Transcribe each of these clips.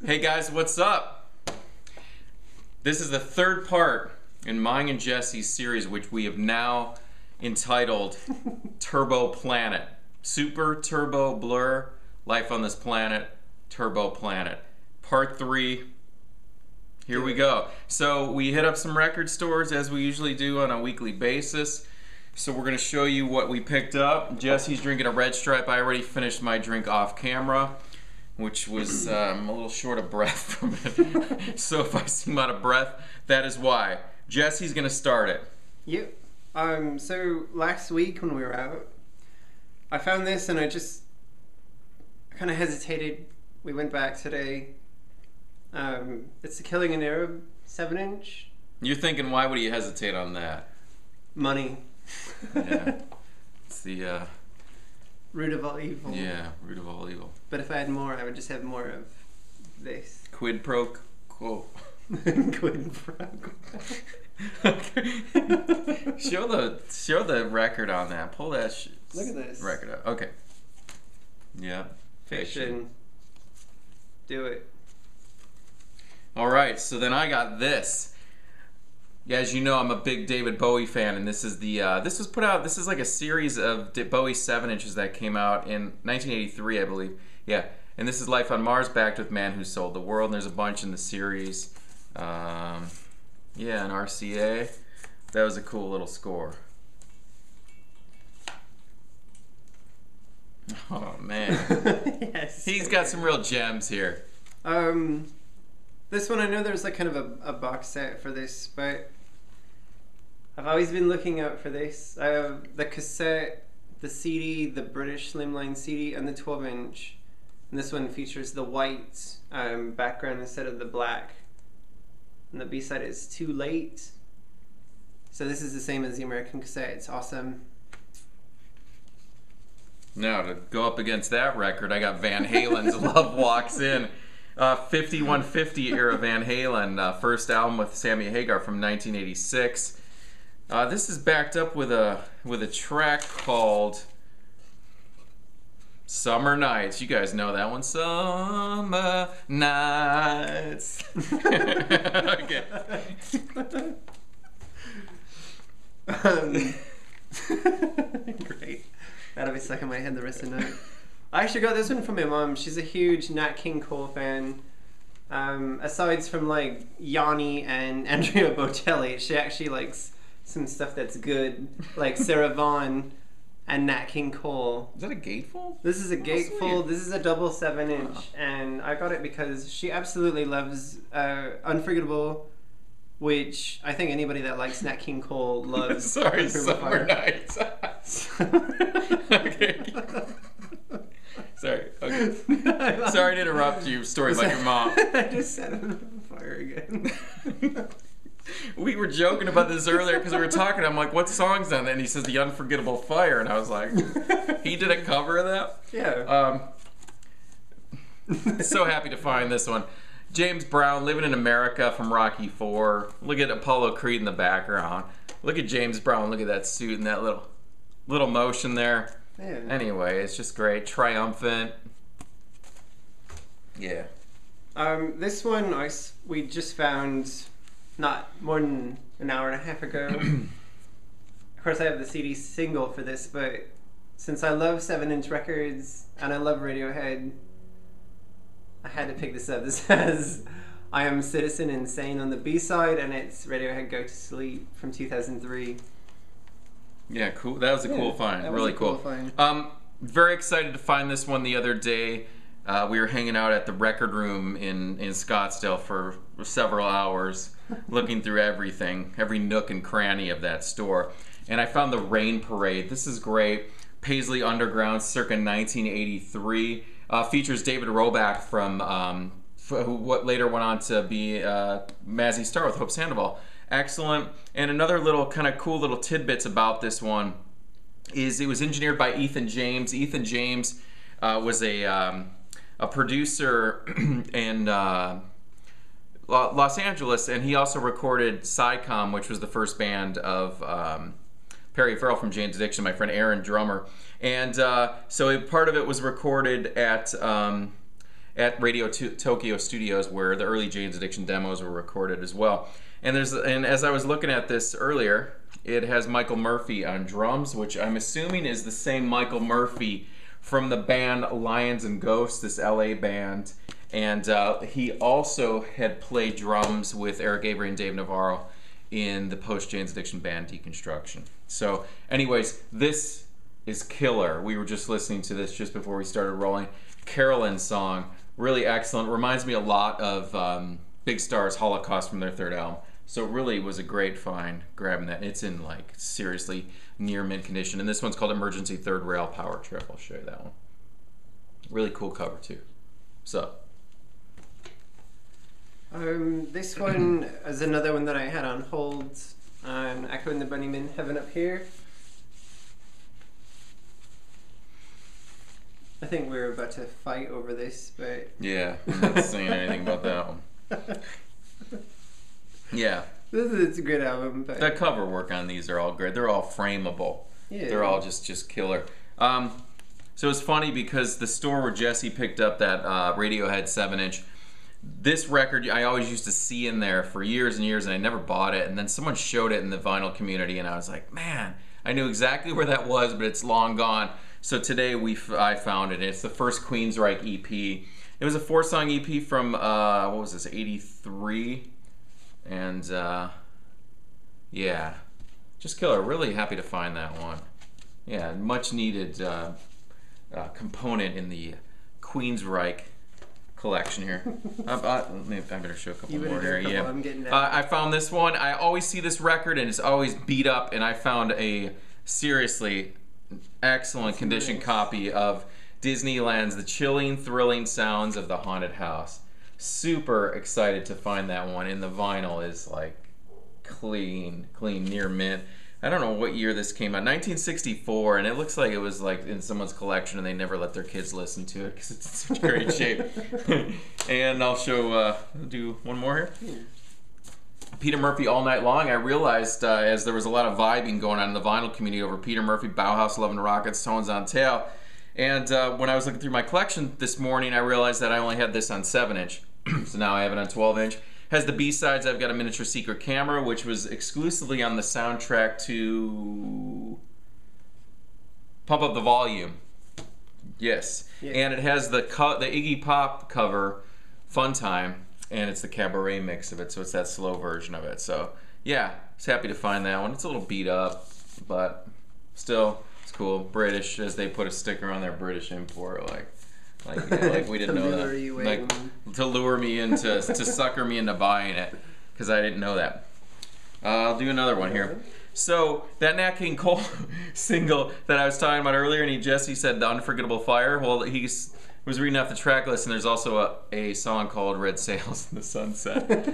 Hey guys, what's up? This is the third part in mine and Jesse's series, which we have now entitled Turbo Planet. Super Turbo Blur, Life on This Planet, Turbo Planet. Part 3. Here we go. So we hit up some record stores as we usually do on a weekly basis. So we're going to show you what we picked up. Jesse's drinking a Red Stripe. I already finished my drink off camera, which was I'm a little short of breath from it. So if I seem out of breath, that is why. Jesse's going to start it. Yep. So last week when we were out, I found this and I kind of hesitated. We went back today. It's the Killing an Arab 7-inch. You're thinking, why would you hesitate on that? Money. Yeah. It's the root of all evil. Yeah, root of all evil. But if I had more, I would just have more of this. Quid pro quo. Quid pro quo. Show the record on that. Pull that Look at this record up. Okay. Yeah. Fiction. Do it. All right. So then I got this. Yeah, as you know, I'm a big David Bowie fan, and this is the this was put out. This is like a series of Bowie 7-inches that came out in 1983, I believe. Yeah, and this is Life on Mars, backed with Man Who Sold the World. And there's a bunch in the series. Yeah, an RCA. That was a cool little score. Oh man, Yes. He's got some real gems here. This one, I know there's like kind of a box set for this, but I've always been looking out for this. I have the cassette, the CD, the British Slimline CD, and the 12-inch. And this one features the white background instead of the black. And the B-side is Too Late. So this is the same as the American cassette. It's awesome. Now, to go up against that record, I got Van Halen's Love Walks In. 5150 era Van Halen, first album with Sammy Hagar from 1986. This is backed up with a track called Summer Nights. You guys know that one. Summer Nights. Okay. Great. That'll be stuck in my head the rest of the night. I actually got this one from my mom. She's a huge Nat King Cole fan. Aside from like Yanni and Andrea Bocelli, she actually likes some stuff that's good, like Sarah Vaughan and Nat King Cole. Is that a gatefold? This is a gatefold. This is a double 7-inch, and I got it because she absolutely loves Unforgettable, which I think anybody that likes Nat King Cole loves. Sorry, Summer Nights. Okay. Sorry. Okay. Sorry to interrupt you. Story about your mom. I just set him on fire again. We were joking about this earlier because we were talking. I'm like, "What song's on?" And he says, "The Unforgettable Fire," and I was like, "He did a cover of that." Yeah. So happy to find this one. James Brown, Living in America from Rocky IV. Look at Apollo Creed in the background. Look at James Brown. Look at that suit and that little motion there. Yeah. Anyway, it's just great. Triumphant. Yeah. This one we just found not more than an hour and a half ago. Of course, I have the CD single for this, but since I love 7-inch records and I love Radiohead, I had to pick this up. This has I Am Citizen Insane on the B-side, and it's Radiohead Go to Sleep from 2003. Yeah, cool. That was a cool find. Really cool. Find. Very excited to find this one the other day. We were hanging out at the record room in Scottsdale for several hours, looking through everything, every nook and cranny of that store. And I found the Rain Parade. This is great. Paisley Underground, circa 1983. Features David Roback from what later went on to be Mazzy Star with Hope Sandoval. Excellent. And another little kind of cool little tidbits about this one is it was engineered by Ethan James. Ethan James was a producer in Los Angeles, and he also recorded Sidecom, which was the first band of Perry Farrell from Jane's Addiction, my friend Aaron, drummer. And so part of it was recorded at at Tokyo Studios, where the early Jane's Addiction demos were recorded as well. And as I was looking at this earlier, it has Michael Murphy on drums, which I'm assuming is the same Michael Murphy from the band Lions and Ghosts, this LA band. And he also had played drums with Eric Avery and Dave Navarro in the post-Jane's Addiction band Deconstruction. So anyways, this is killer. We were just listening to this just before we started rolling. Carolyn's song, really excellent. Reminds me a lot of Big Star's Holocaust from their third album. So it really was a great find grabbing that. It's in like seriously near mint condition. And this one's called Emergency Third Rail Power Trip. I'll show you that one. Really cool cover too. So this one is another one that I had on hold. Echo and the Bunnymen, Heaven Up Here. I think we're about to fight over this, but... Yeah, I'm not saying anything about that one. Yeah. It's a good album, but... The cover work on these are all great. They're all frameable. Yeah. They're all just killer. So it's funny because the store where Jesse picked up that Radiohead 7-inch, this record I always used to see in there for years and years, and I never bought it. And then someone showed it in the vinyl community, and I was like, man, I knew exactly where that was, but it's long gone. So today I found it. It's the first Queensryche EP. It was a 4-song EP from what was this, '83, and yeah, just killer. Really happy to find that one. Yeah, much needed component in the Queensryche collection here. Maybe I better show a couple more here. Yeah, I'm getting I found this one. I always see this record and it's always beat up, and I found a seriously excellent condition copy of Disneyland's The Chilling, Thrilling Sounds of the Haunted House. Super excited to find that one, and the vinyl is like clean, near mint. I don't know what year this came out, 1964, and it looks like it was like in someone's collection and they never let their kids listen to it because it's in such great shape. And I'll show, do one more here. Peter Murphy, All Night Long. I realized as there was a lot of vibing going on in the vinyl community over Peter Murphy, Bauhaus, Love and Rockets, Tones on Tail. And when I was looking through my collection this morning, I realized that I only had this on 7-inch. So now I have it on 12-inch. Has the B-sides. I've got a Miniature Secret Camera, which was exclusively on the soundtrack to Pump Up the Volume. Yes. Yeah. And it has the Iggy Pop cover, Fun Time, and it's the cabaret mix of it, so it's that slow version of it. So yeah, I was happy to find that one. It's a little beat up, but still, it's cool. British, as they put a sticker on their British import, like we didn't know that. Like to lure me into, to sucker me into buying it, because I didn't know that. I'll do another one here. So that Nat King Cole single that I was talking about earlier, and Jesse said The Unforgettable Fire. Well, he was reading off the track list, and there's also a song called Red Sails in the Sunset.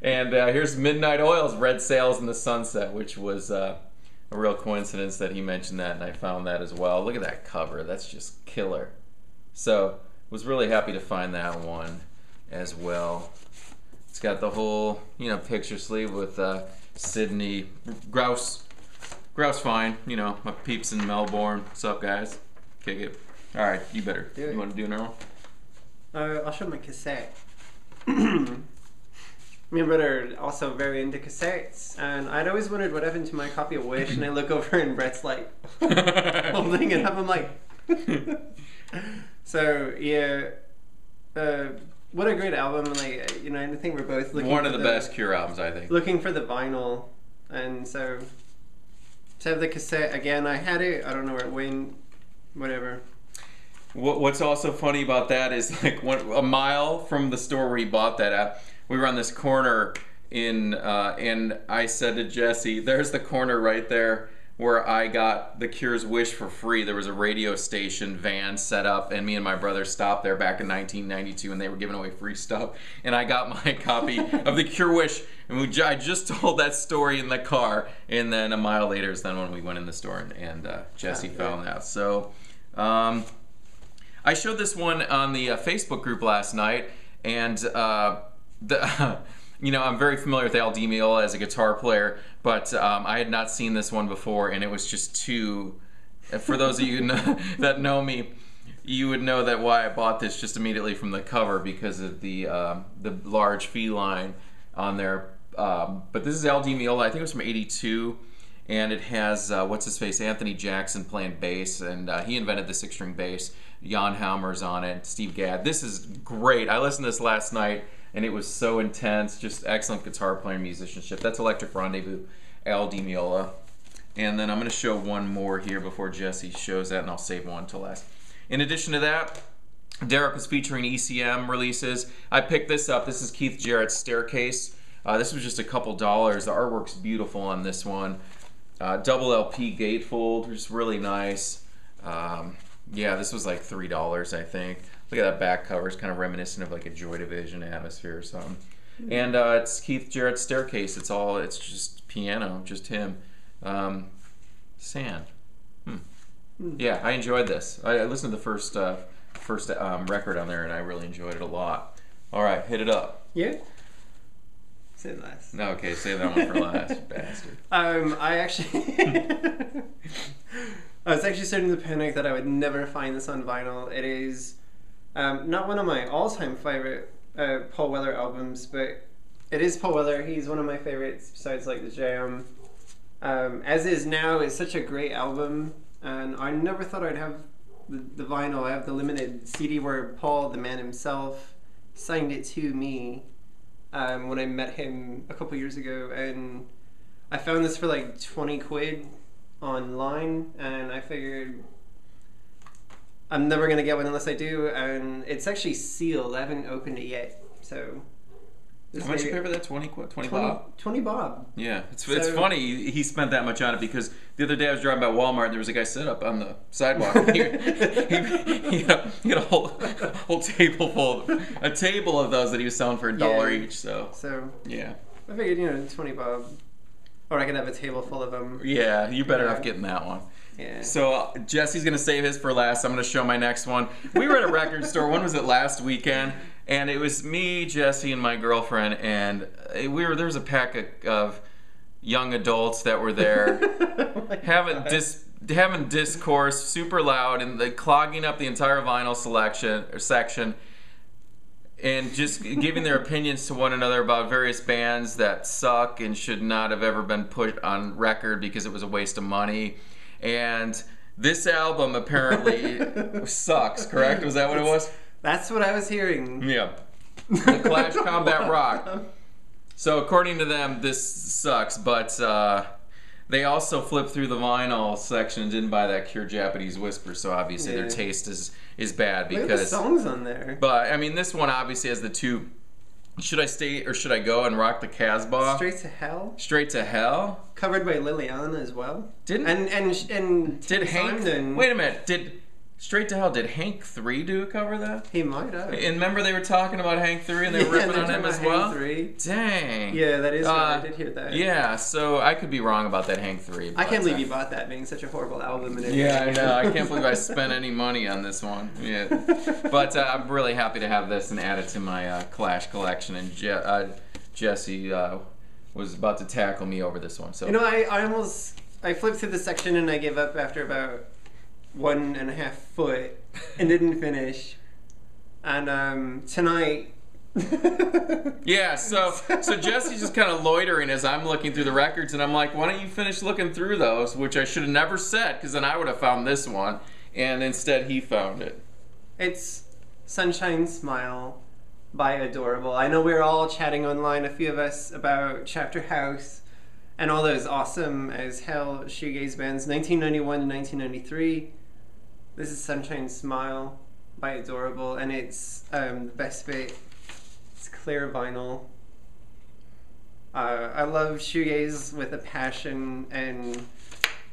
And here's Midnight Oil's Red Sails in the Sunset, which was a real coincidence that he mentioned that, and I found that as well. Look at that cover. That's just killer. So was really happy to find that one as well. It's got the whole, picture sleeve with Sydney Grouse fine, my peeps in Melbourne. What's up, guys? Kick it. All right, you better. You want to do another one? I'll show my cassette. Me and brother are also very into cassettes, and I'd always wondered what happened to my copy of Wish, and I look over and Bret's like holding it up. I'm like, so yeah, what a great album! Like, I think we're both looking one of the best Cure albums, I think. Looking for the vinyl, and so to have the cassette again, I had it. I don't know where it went. Whatever. What's also funny about that is like a mile from the store where he bought that at, we were on this corner and I said to Jesse, there's the corner right there where I got the Cure's Wish for free. There was a radio station van set up, and me and my brother stopped there back in 1992, and they were giving away free stuff. And I got my copy of the Cure Wish, and I just told that story in the car. And then a mile later is then when we went in the store, and Jesse found that. So I showed this one on the Facebook group last night, and I'm very familiar with Al Di Meola as a guitar player, but I had not seen this one before, and it was just too, for those of you that know me, you would know that why I bought this just immediately from the cover because of the large feline on there. But this is Al Di Meola. I think it was from '82, and it has what's his face, Anthony Jackson playing bass, and he invented the 6-string bass. Jan Halmer's on it, Steve Gadd. This is great. I listened to this last night, and it was so intense. Just excellent guitar playing, musicianship. That's Electric Rendezvous, Al Di Meola. And then I'm going to show one more here before Jesse shows that, and I'll save one till last. In addition to that, Derek was featuring ECM releases. I picked this up. This is Keith Jarrett's Staircase. This was just a couple dollars. The artwork's beautiful on this one. Double LP gatefold, which is really nice. Yeah, this was like $3, I think. Look at that back cover. It's kind of reminiscent of like a Joy Division atmosphere or something. And it's Keith Jarrett's Staircase. It's just piano, just him. Sand. Yeah, I enjoyed this. I listened to the first record on there, and I really enjoyed it a lot. All right, hit it up. Yeah. Save last. No, okay, save that one for last, you bastard. I was actually starting to panic that I would never find this on vinyl. It is not one of my all-time favorite Paul Weller albums, but it is Paul Weller. He's one of my favorites besides like The Jam. As Is Now is such a great album, and I never thought I'd have the vinyl. I have the limited CD where Paul, the man himself, signed it to me when I met him a couple years ago, and I found this for like 20 quid online, and I figured I'm never gonna get one unless I do, and it's actually sealed. I haven't opened it yet, so. How much you pay for that? 20 bob? 20 bob. Yeah, it's funny he spent that much on it because the other day I was driving by Walmart and there was a guy set up on the sidewalk. And he had a whole table full, a table of those that he was selling for $1 each. So yeah, I figured 20 bob, or I could have a table full of them. Yeah, you're better off getting that one. Yeah. So Jesse's gonna save his for last. I'm gonna show my next one. We were at a record store. When was it? Last weekend. And it was me, Jesse, and my girlfriend, and there was a pack of young adults that were there having discourse super loud and clogging up the entire vinyl section and just giving their opinions to one another about various bands that suck and should not have ever been put on record because it was a waste of money. And this album apparently sucks, correct? Was that what it was? That's what I was hearing. Yeah. The Clash Combat Rock. So according to them, this sucks, but they also flipped through the vinyl section and didn't buy that Cure Japanese Whisper, so obviously their taste is bad because... Look at the songs on there. But, I mean, this one obviously has the two... Should I stay or should I go and rock the Casbah? Straight to Hell. Straight to Hell. Covered by Liliana as well. Did Hank... Wait a minute. Did Straight to Hell, did Hank 3 do a cover of that? He might have. And remember they were talking about Hank 3 and they were ripping on him as well? Hank 3. Dang. Yeah, that is right. I did hear that. Yeah, so I could be wrong about that Hank 3. I can't believe you bought that, being such a horrible album and everything. Yeah, I know. I can't believe I spent any money on this one. Yeah. But I'm really happy to have this and add it to my Clash collection. And Jesse was about to tackle me over this one. So I flipped through the section and I gave up after about 1.5 foot and didn't finish. And tonight yeah, so Jesse's just kind of loitering as I'm looking through the records, and I'm like, why don't you finish looking through those, which I should have never said, because then I would have found this one, and instead he found it. It's Sunshine Smile by Adorable. I know we were all chatting online, a few of us, about Chapter House and all those awesome as hell shoegaze bands, 1991 to 1993. This is Sunshine Smile by Adorable, and it's the best bit. It's clear vinyl. I love shoegaze with a passion, and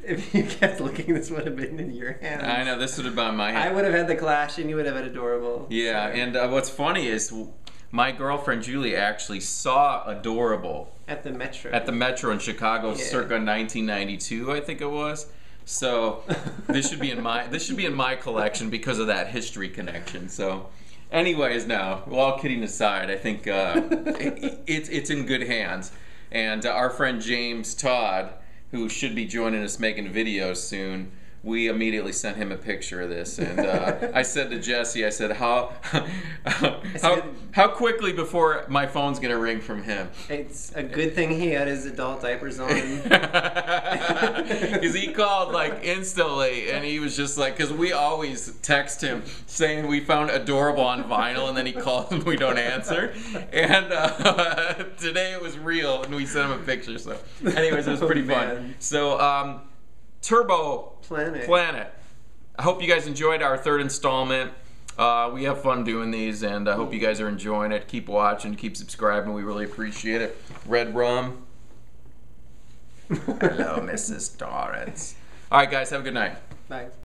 if you kept looking, this would have been in your hands. I know, this would have been in my hand. I would have had the Clash, and you would have had Adorable. Yeah, so. And what's funny is my girlfriend Julie actually saw Adorable at the Metro. At the Metro in Chicago, circa 1992, I think it was. So this should be in my collection because of that history connection. So, anyways, now, well, all kidding aside, I think it's in good hands. And our friend James Todd, who should be joining us making videos soon, we immediately sent him a picture of this, and I said to Jesse, I said, how quickly before my phone's gonna ring from him? It's a good thing he had his adult diapers on. Because he called like instantly, and he was just like, because we always text him saying we found Adorable on vinyl, and then he calls and we don't answer. And today it was real, and we sent him a picture. So, anyways, it was pretty fun. So, Turbo Planet. I hope you guys enjoyed our third installment. We have fun doing these, and I hope you guys are enjoying it. Keep watching, keep subscribing. We really appreciate it. Red Rum. Hello, Mrs. Torrance. All right, guys, have a good night. Bye.